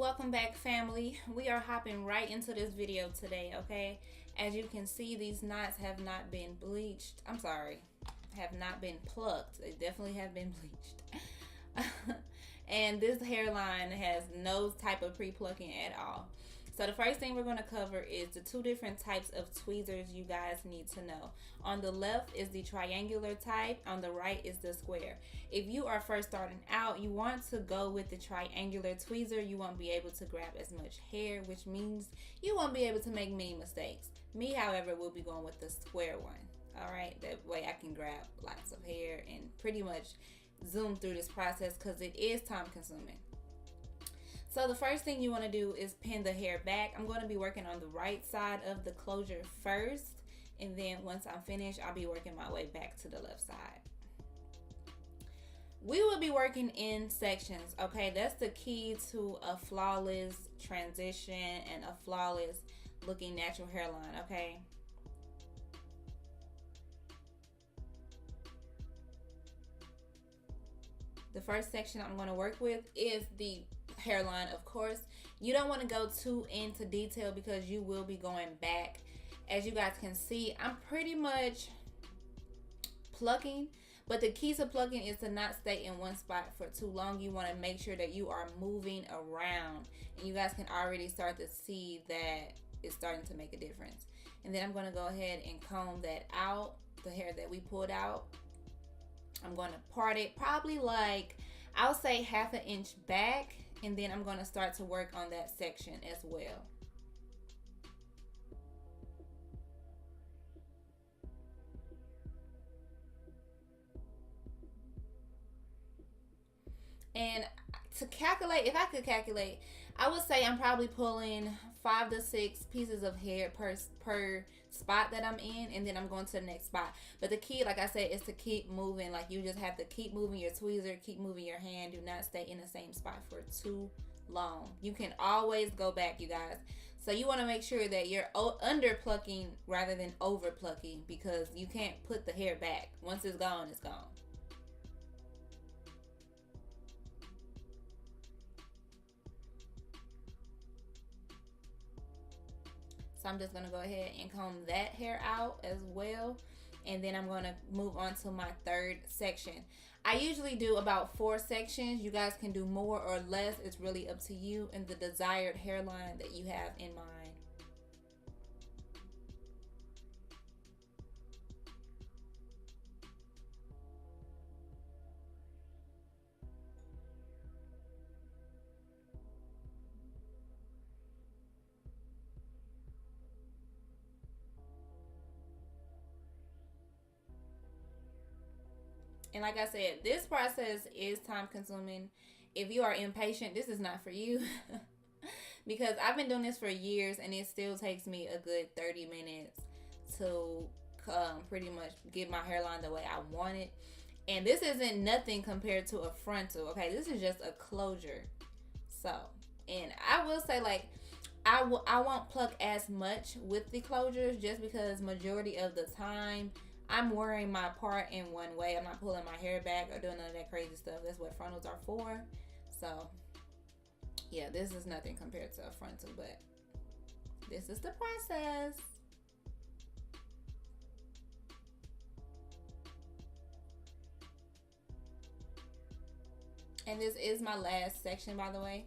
Welcome back, family. We are hopping right into this video today, okay? As you can see, these knots have not been bleached. I'm sorry, have not been plucked. They definitely have been bleached. And this hairline has no type of pre-plucking at all. So the first thing we're going to cover is the two different types of tweezers you guys need to know. On the left is the triangular type, on the right is the square. If you are first starting out, you want to go with the triangular tweezer. You won't be able to grab as much hair, which means you won't be able to make many mistakes. Me, however, will be going with the square one. All right, that way I can grab lots of hair and pretty much zoom through this process because it is time consuming. So the first thing you want to do is pin the hair back. I'm going to be working on the right side of the closure first, and then once I'm finished, I'll be working my way back to the left side. We will be working in sections, okay? That's the key to a flawless transition and a flawless looking natural hairline, okay? The first section I'm going to work with is the hairline, of course. You don't want to go too into detail because you will be going back. As you guys can see, I'm pretty much plucking, but the key to plucking is to not stay in one spot for too long. You want to make sure that you are moving around, and you guys can already start to see that it's starting to make a difference. And then I'm going to go ahead and comb that out, the hair that we pulled out. I'm going to part it probably like, I'll say ½ an inch back, and then I'm going to start to work on that section as well. And to calculate, if I could calculate, I would say I'm probably pulling 5 to 6 pieces of hair per spot that I'm in, and then I'm going to the next spot. But the key, like I said, is to keep moving. Like, you just have to keep moving your tweezer, keep moving your hand. Do not stay in the same spot for too long. You can always go back, you guys. So you want to make sure that you're under plucking rather than over plucking, because you can't put the hair back. Once it's gone, it's gone. So I'm just going to go ahead and comb that hair out as well. And then I'm going to move on to my third section. I usually do about 4 sections. You guys can do more or less. It's really up to you and the desired hairline that you have in mind. And like I said, this process is time consuming. If you are impatient, this is not for you. Because I've been doing this for years and it still takes me a good 30 minutes to pretty much get my hairline the way I want it. And this isn't nothing compared to a frontal, okay? This is just a closure. So, and I will say, like, I won't pluck as much with the closures just because majority of the time I'm wearing my part in one way. I'm not pulling my hair back or doing none of that crazy stuff. That's what frontals are for. So, yeah, this is nothing compared to a frontal, but this is the process. And this is my last section, by the way.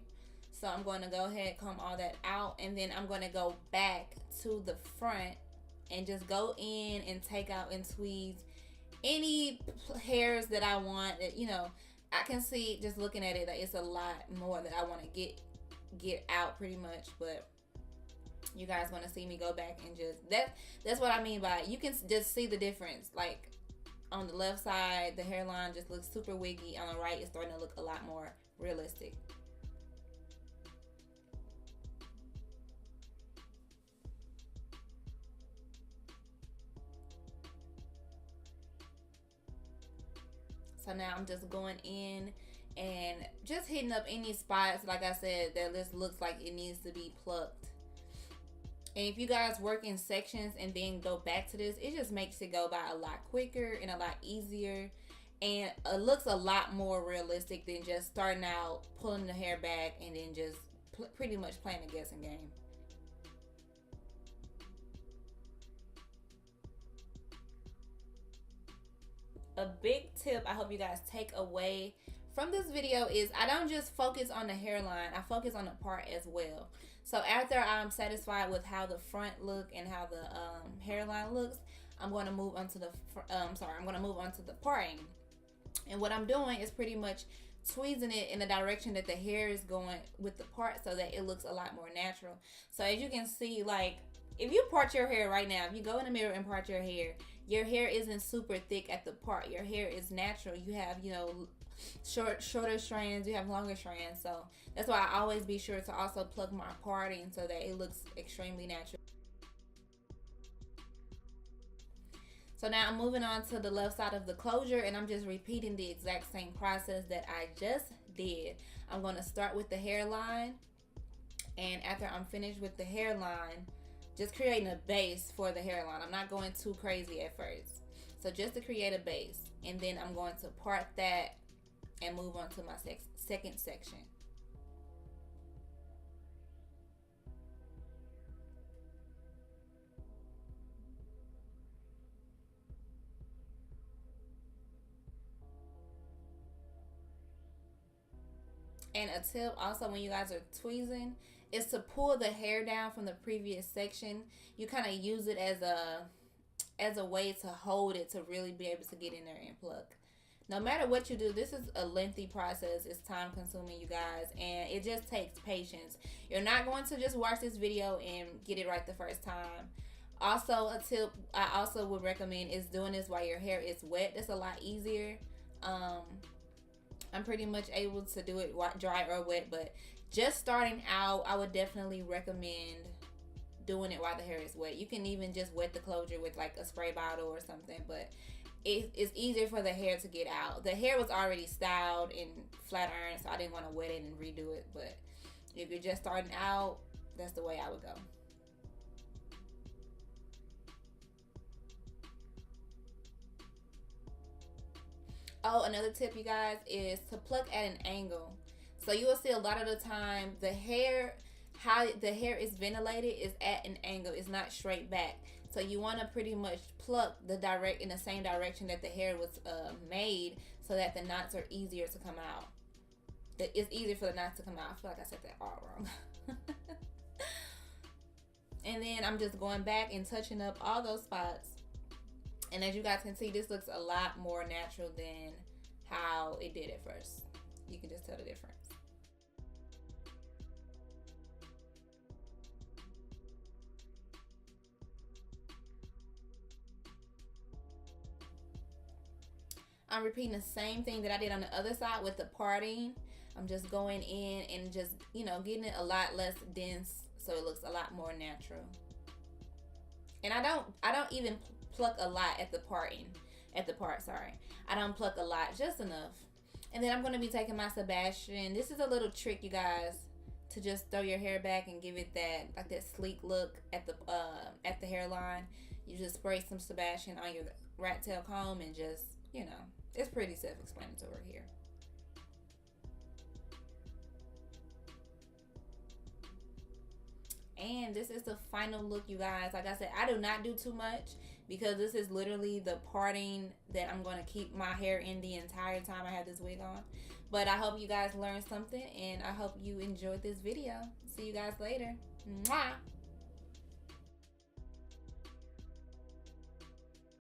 So I'm going to go ahead, comb all that out, and then I'm going to go back to the front and just go in and take out and tweeze any hairs that I want. That, you know, I can see just looking at it that it's a lot more that I want to get out pretty much. But you guys want to see me go back and just that's what I mean by it. You can just see the difference. Like on the left side, the hairline just looks super wiggy. On the right, it's starting to look a lot more realistic. So now I'm just going in and just hitting up any spots, like I said, that this looks like it needs to be plucked. And if you guys work in sections and then go back to this, it just makes it go by a lot quicker and a lot easier. And it looks a lot more realistic than just starting out, pulling the hair back, and then just pretty much playing a guessing game. A big tip I hope you guys take away from this video is I don't just focus on the hairline, I focus on the part as well. So after I'm satisfied with how the front look and how the hairline looks, I'm going to move on to the parting. And what I'm doing is pretty much tweezing it in the direction that the hair is going with the part so that it looks a lot more natural. So as you can see, like if you part your hair right now, if you go in the mirror and part your hair isn't super thick at the part. Your hair is natural. You have, you know, shorter strands, you have longer strands. So that's why I always be sure to also pluck my parting so that it looks extremely natural. So now I'm moving on to the left side of the closure, and I'm just repeating the exact same process that I just did. I'm going to start with the hairline, and after I'm finished with the hairline, just creating a base for the hairline. I'm not going too crazy at first. So just to create a base, and then I'm going to part that and move on to my second section. And a tip also when you guys are tweezing is to pull the hair down from the previous section. You kind of use it as a way to hold it to really be able to get in there and pluck. No matter what you do, this is a lengthy process. It's time consuming, you guys, and it just takes patience. You're not going to just watch this video and get it right the first time. Also, a tip I also would recommend is doing this while your hair is wet. It's a lot easier. I'm pretty much able to do it dry or wet, but just starting out, I would definitely recommend doing it while the hair is wet. You can even just wet the closure with like a spray bottle or something, but it's easier for the hair to get out. The hair was already styled and flat ironed, so I didn't want to wet it and redo it, but if you're just starting out, that's the way I would go. Oh, another tip, you guys, is to pluck at an angle. So you will see a lot of the time the hair, how the hair is ventilated is at an angle. It's not straight back. So you want to pretty much pluck in the same direction that the hair was made, so that the knots are easier to come out. It's easier for the knots to come out. I feel like I said that all wrong. And then I'm just going back and touching up all those spots. And as you guys can see, this looks a lot more natural than how it did at first. You can just tell the difference. I'm repeating the same thing that I did on the other side with the parting. I'm just going in and just, you know, getting it a lot less dense so it looks a lot more natural. And I don't even pluck a lot at the part, sorry. I don't pluck a lot, just enough. And then I'm going to be taking my Sebastian. This is a little trick, you guys, to just throw your hair back and give it that sleek look at the hairline. You just spray some Sebastian on your rat tail comb and just, you know, it's pretty self-explanatory here. And this is the final look, you guys. Like I said, I do not do too much because this is literally the parting that I'm going to keep my hair in the entire time I have this wig on. But I hope you guys learned something, and I hope you enjoyed this video. See you guys later. Mwah!